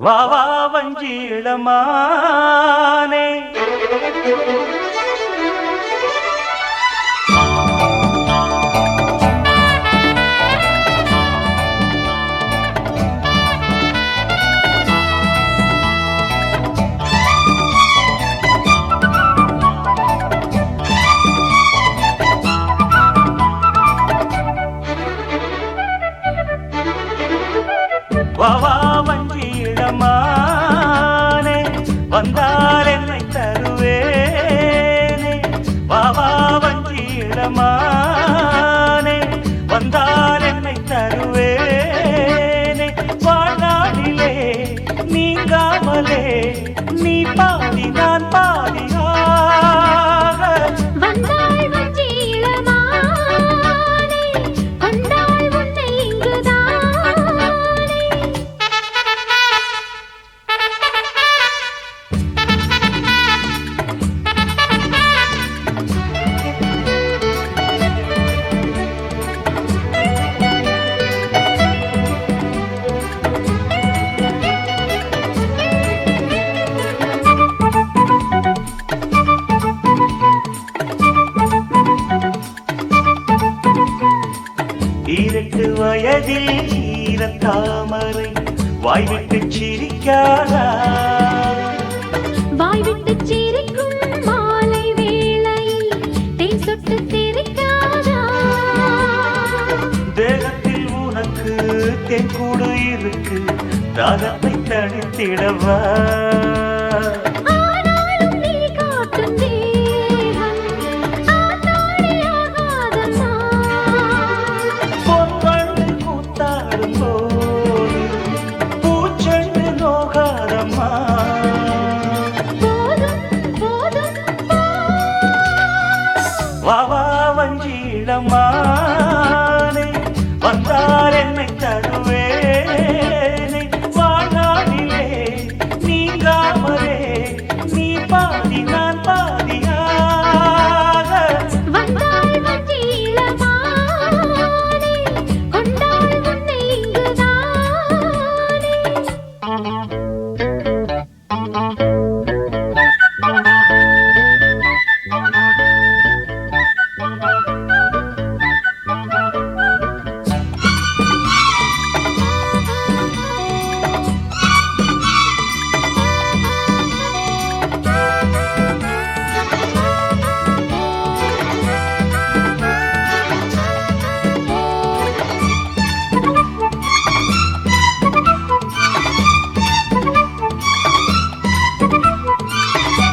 வா வா வஞ்சி இளமானே வா வா வஞ்சி இளமானே வந்தால் என்னை தருவேனே வா வா வஞ்சி இளமானே வந்தால் என்னை தருவேனே வாழ்நாளிலே நீங்காமலே நீ பாதி நான் பாதியாக வந்தாள் வஞ்சி இளமானே கொண்டாள் உன்னை இங்குதானே ஈரட்டு வயதில் ஈரத்தாமரை வாய்விட்டு சிரிக்காதா வாய் விட்டு சிரிக்கும் மாலை வேளையில் தேன் சொட்டு தெரிக்காதா தேகத்தில் உனக்கு தென்கூடு இருக்கு தாகத்தை தணித்திடவா ஆனாலும் நீ காட்டும் தேகம் ஆத்தாடியாகாதம்மா பொன்வண்டு கூத்தாடும் போது பூச்செண்டு நோகாதம்மா போதும் போதும் வா வா வஞ்சி இளமானே வந்தால் என்னை தருவேனே வாழ்நாளிலே நீங்காமலே நீ பாதி நான் பாதியாக வந்தாள் வஞ்சி இளமானே கொண்டாள் உன்னை இங்குதானே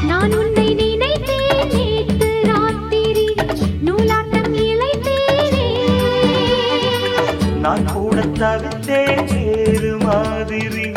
நான் உன்னை நினைத்தேன் நேற்று ராத்திரி நூலாட்டம் இழைத்தேனே நான் கூட தவித்தேன் வேறு மாதிரி